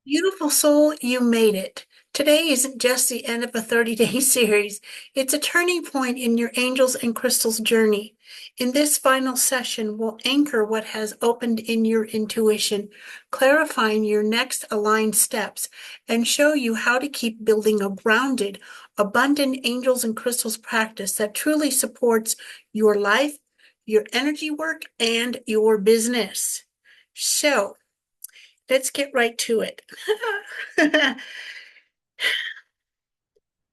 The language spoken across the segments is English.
Beautiful soul, you made it. Today isn't just the end of a 30-day series. It's a turning point in your angels and crystals journey. In this final session, we'll anchor what has opened in your intuition, clarifying your next aligned steps, and show you how to keep building a grounded, abundant angels and crystals practice that truly supports your life, your energy work, and your business. So, let's get right to it.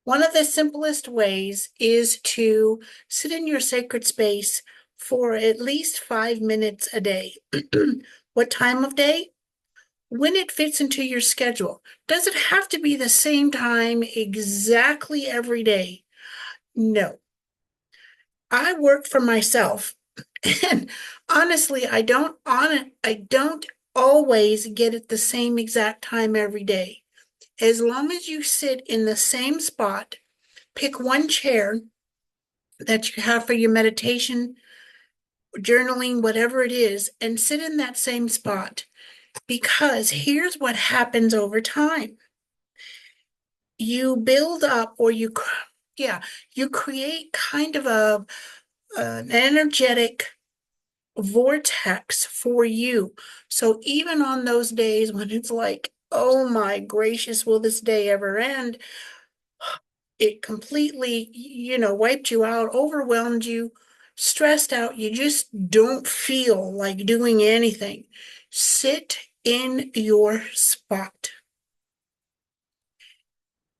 One of the simplest ways is to sit in your sacred space for at least 5 minutes a day. What time of day? When it fits into your schedule. Does it have to be the same time exactly every day? No. I work for myself. And honestly, I don't always get it the same exact time every day. As long as you sit in the same spot, pick one chair that you have for your meditation, journaling, whatever it is, and sit in that same spot. Because here's what happens over time. You build up you create kind of an energetic vortex for you. So even on those days when it's like, oh my gracious, will this day ever end? It completely, wiped you out, overwhelmed you, stressed out. You just don't feel like doing anything. Sit in your spot.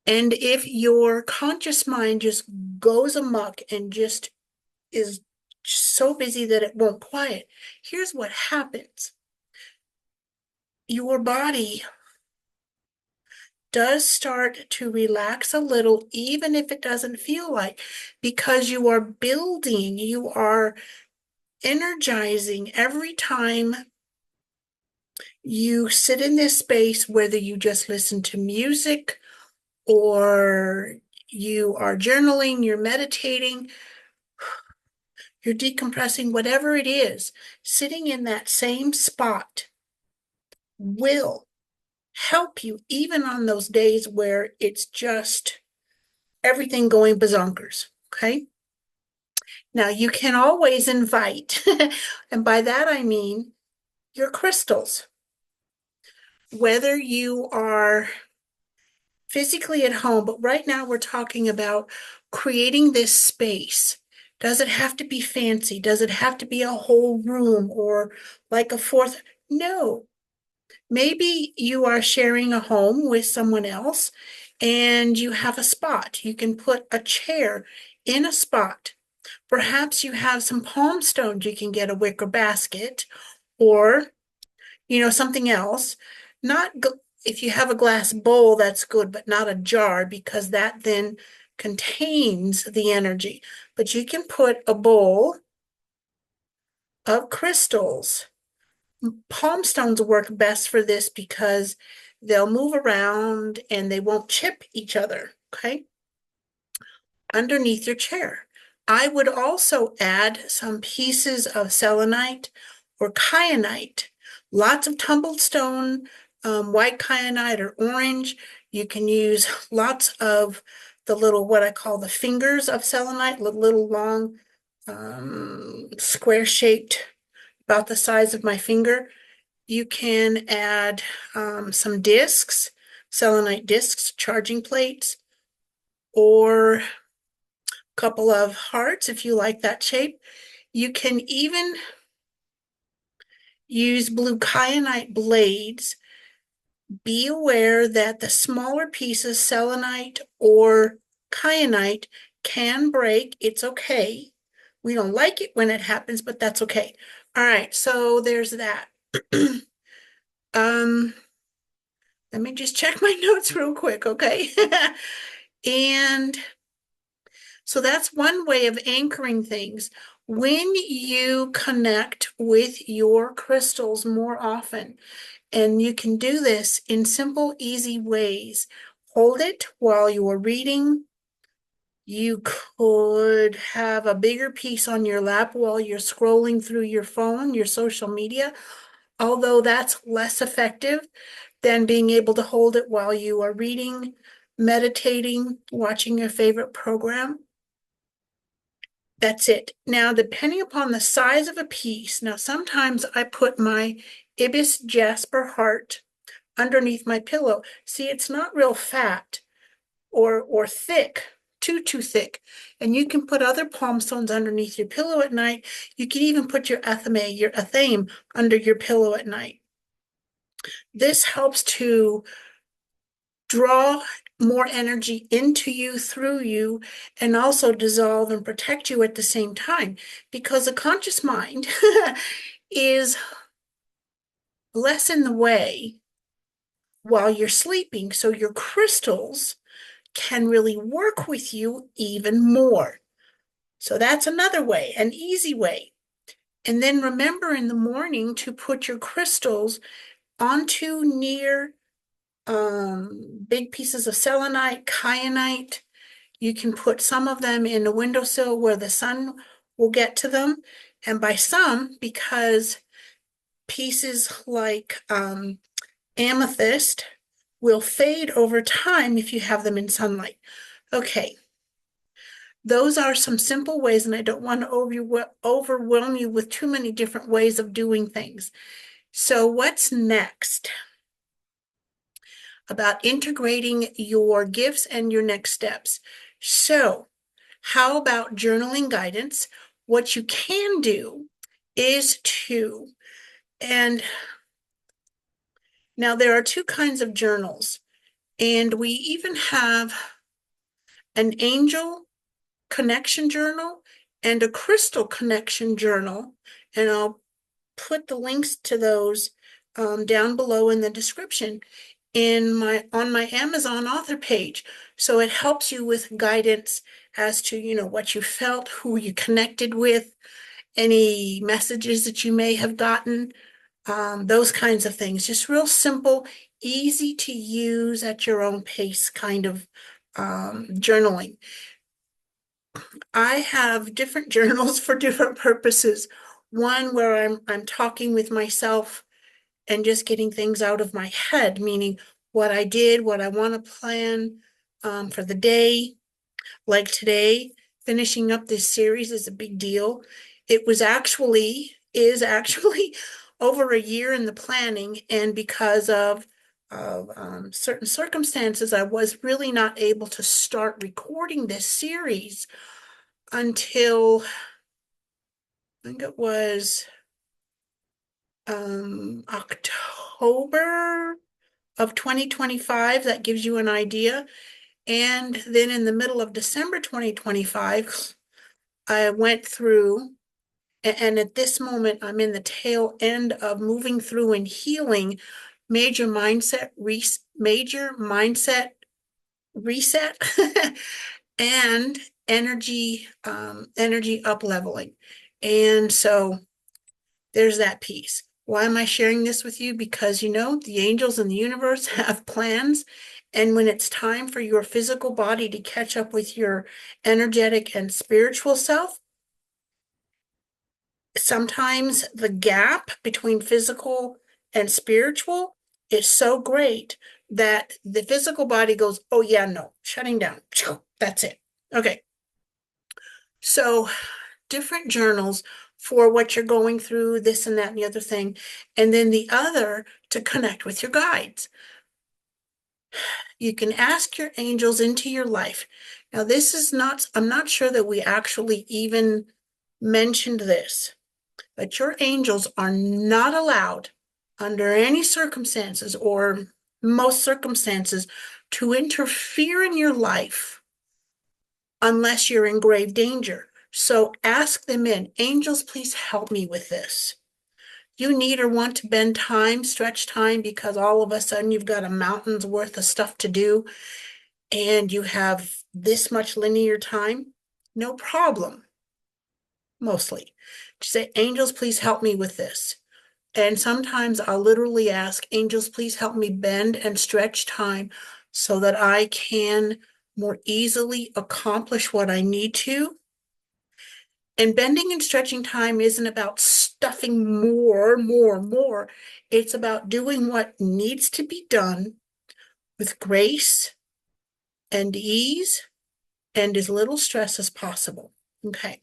And if your conscious mind just goes amok and just is so busy that it won't quiet, here's what happens. Your body does start to relax a little, even if it doesn't feel like, because you are building, you are energizing every time you sit in this space, whether you just listen to music or you are journaling, you're meditating, you're decompressing, whatever it is, sitting in that same spot will help you even on those days where it's just everything going bazonkers. Okay. Now you can always invite, and by that I mean your crystals, whether you are physically at home, but right now we're talking about creating this space. Does it have to be fancy? Does it have to be a whole room or like a fourth? No. Maybe you are sharing a home with someone else and you have a spot. You can put a chair in a spot. Perhaps you have some palm stones. You can get a wicker basket or something else. Not if you have a glass bowl, that's good, but not a jar because that then contains the energy. But you can put a bowl of crystals. Palm stones work best for this because they'll move around and they won't chip each other, okay? Underneath your chair. I would also add some pieces of selenite or kyanite. Lots of tumbled stone, white kyanite or orange. You can use lots of the little, what I call the fingers of selenite, little long, square shaped, about the size of my finger. You can add some discs, selenite discs, charging plates, or couple of hearts if you like that shape. You can even use blue kyanite blades. Be aware that the smaller pieces, selenite or kyanite, can break. It's okay. We don't like it when it happens, but that's okay. All right, so there's that. um, Let me just check my notes real quick, okay? And so that's one way of anchoring things. When you connect with your crystals more often, and you can do this in simple, easy ways. Hold it while you're reading. You could have a bigger piece on your lap while you're scrolling through your phone, your social media, although that's less effective. than being able to hold it while you are reading, meditating, watching your favorite program. That's it. Now, depending upon the size of a piece, now sometimes I put my Ibis Jasper heart underneath my pillow. See, it's not real fat or thick, too thick. And you can put other palm stones underneath your pillow at night. You can even put your athame under your pillow at night. This helps to draw more energy into you, through you, and also dissolve and protect you at the same time. Because the conscious mind is less in the way while you're sleeping. So your crystals can really work with you even more. So that's another way, an easy way. And then remember in the morning to put your crystals onto near big pieces of selenite, kyanite. You can put some of them in a windowsill where the sun will get to them. And by some, because pieces like amethyst will fade over time if you have them in sunlight. Okay, those are some simple ways, and I don't want to overwhelm you with too many different ways of doing things. So what's next? About integrating your gifts and your next steps. So how about journaling guidance? What you can do is and now there are two kinds of journals, and we even have an angel connection journal and a crystal connection journal, and I'll put the links to those down below in the description on my Amazon author page. So it helps you with guidance as to, what you felt, who you connected with, any messages that you may have gotten, those kinds of things. Just real simple, easy to use at your own pace kind of journaling. I have different journals for different purposes. One where I'm talking with myself and just getting things out of my head, meaning what I did, what I want to plan for the day. Like today, finishing up this series is a big deal. It is actually over a year in the planning, and because of certain circumstances, I was really not able to start recording this series until I think it was October of 2025. That gives you an idea. And then in the middle of December 2025, I went through, and at this moment, I'm in the tail end of moving through and healing major mindset reset and energy up leveling. And so there's that piece. Why am I sharing this with you? Because the angels in the universe have plans. And when it's time for your physical body to catch up with your energetic and spiritual self, sometimes the gap between physical and spiritual is so great that the physical body goes, oh yeah, no, shutting down. That's it. Okay. So different journals for what you're going through, this and that and the other thing. And then the other to connect with your guides. You can ask your angels into your life. Now, I'm not sure that we actually even mentioned this, but your angels are not allowed under any circumstances or most circumstances to interfere in your life unless you're in grave danger. So ask them in, angels, please help me with this. You need or want to bend time, stretch time, because all of a sudden you've got a mountain's worth of stuff to do and you have this much linear time. No problem, mostly. Just say, angels, please help me with this. And sometimes I'll literally ask, angels, please help me bend and stretch time so that I can more easily accomplish what I need to. And bending and stretching time isn't about stuffing more. It's about doing what needs to be done with grace and ease and as little stress as possible. Okay.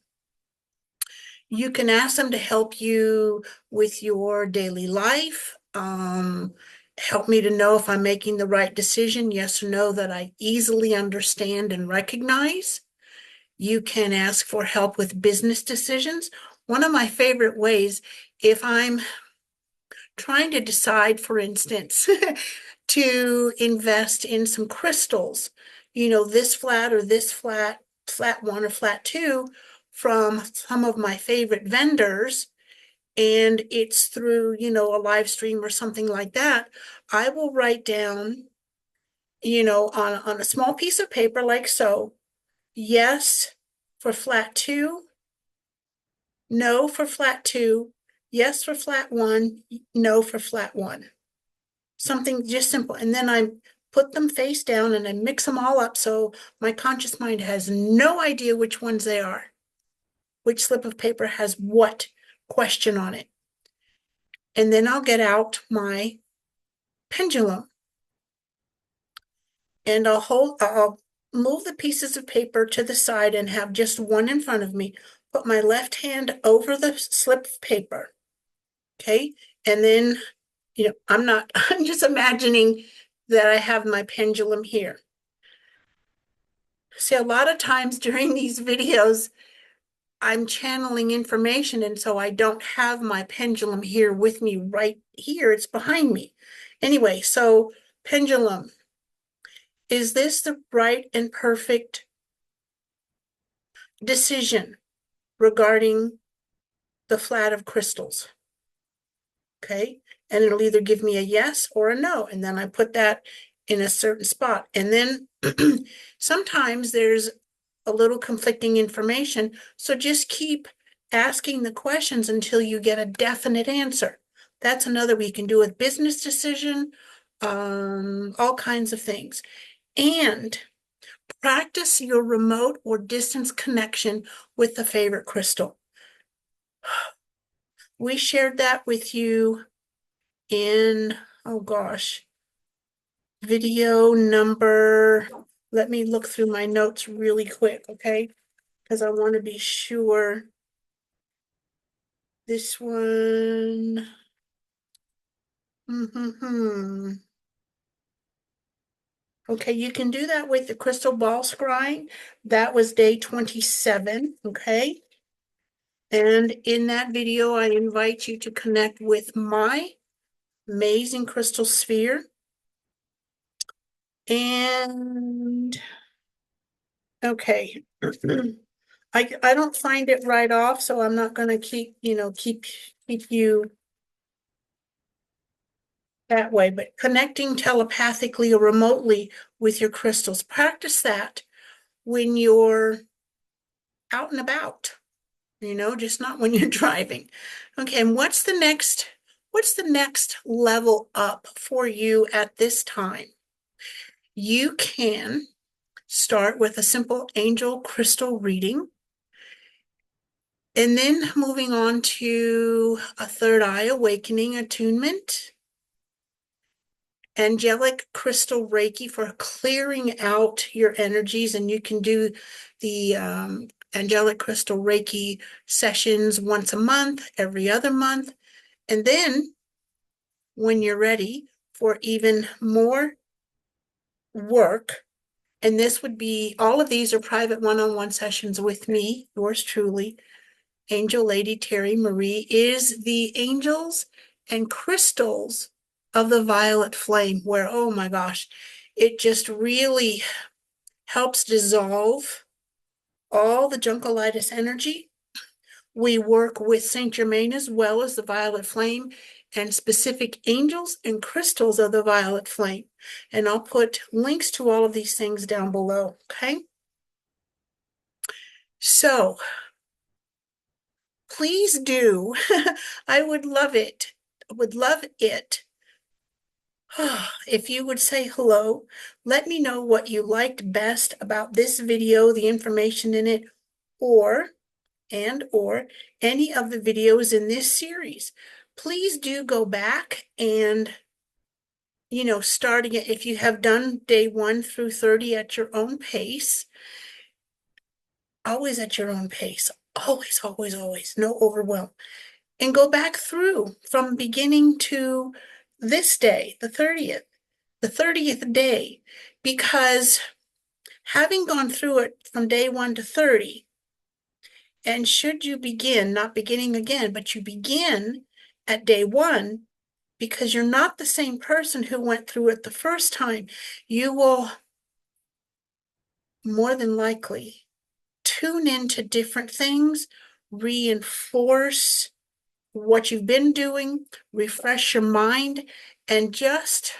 You can ask them to help you with your daily life. Help me to know if I'm making the right decision, yes or no, that I easily understand and recognize. You can ask for help with business decisions. One of my favorite ways, if I'm trying to decide, for instance, to invest in some crystals, this flat or this flat, flat one or flat two from some of my favorite vendors, and it's through, a live stream or something like that, I will write down, on a small piece of paper like so, yes for flat two, no for flat two, yes for flat one, no for flat one. Something just simple. And then I put them face down and I mix them all up so my conscious mind has no idea which ones they are, which slip of paper has what question on it. And then I'll get out my pendulum and I'll move the pieces of paper to the side and have just one in front of me. Put my left hand over the slip of paper. Okay. And then, I'm just imagining that I have my pendulum here. See, a lot of times during these videos, I'm channeling information, and so I don't have my pendulum here with me right here. It's behind me. Anyway, so pendulum, is this the right and perfect decision regarding the flat of crystals? Okay. And it'll either give me a yes or a no. And then I put that in a certain spot. And then sometimes there's a little conflicting information. So just keep asking the questions until you get a definite answer. That's another we can do with business decision, all kinds of things. And practice your remote or distance connection with the favorite crystal. We shared that with you in, oh gosh, video number, let me look through my notes really quick, okay? Because I want to be sure. This one, Okay, you can do that with the crystal ball scrying. That was day 27, okay? And in that video, I invite you to connect with my amazing crystal sphere. And okay. I don't find it right off, so I'm not gonna keep you that way, but connecting telepathically or remotely with your crystals. Practice that when you're out and about, just not when you're driving. Okay, and what's the next level up for you at this time? You can start with a simple angel crystal reading, and then moving on to a third eye awakening attunement, angelic crystal Reiki for clearing out your energies. And you can do the angelic crystal Reiki sessions once a month, every other month. And then when you're ready for even more work, and this would be, all of these are private one-on-one sessions with me, yours truly, Angel Lady Terry Marie, is the angels and crystals of the violet flame, where, oh my gosh, it just really helps dissolve all the juncolitis energy. We work with Saint Germain as well as the violet flame and specific angels and crystals of the violet flame. And I'll put links to all of these things down below, okay? So please do. I would love it. If you would say hello, let me know what you liked best about this video, the information in it, or and or any of the videos in this series. Please do go back and, starting it, if you have done day 1 through 30 at your own pace, always at your own pace, always, always, always, no overwhelm. And go back through from beginning to this day, the 30th day, because having gone through it from day 1 to 30, and should you begin, not beginning again, but you begin at day 1, because you're not the same person who went through it the first time, you will more than likely tune into different things, reinforce what you've been doing, refresh your mind, and just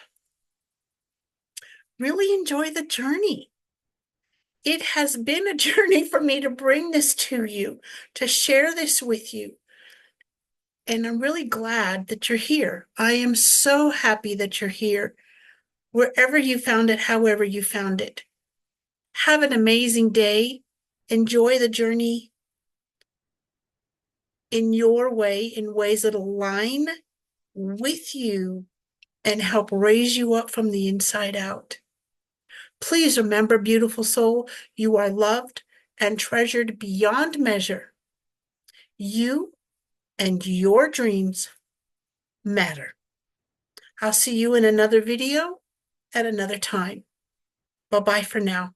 really enjoy the journey. It has been a journey for me to bring this to you, to share this with you. And I'm really glad that you're here. I am so happy that you're here, wherever you found it, however you found it. Have an amazing day. Enjoy the journey in your way, in ways that align with you and help raise you up from the inside out. Please remember, beautiful soul, you are loved and treasured beyond measure. You and your dreams matter. I'll see you in another video at another time. Bye-bye for now.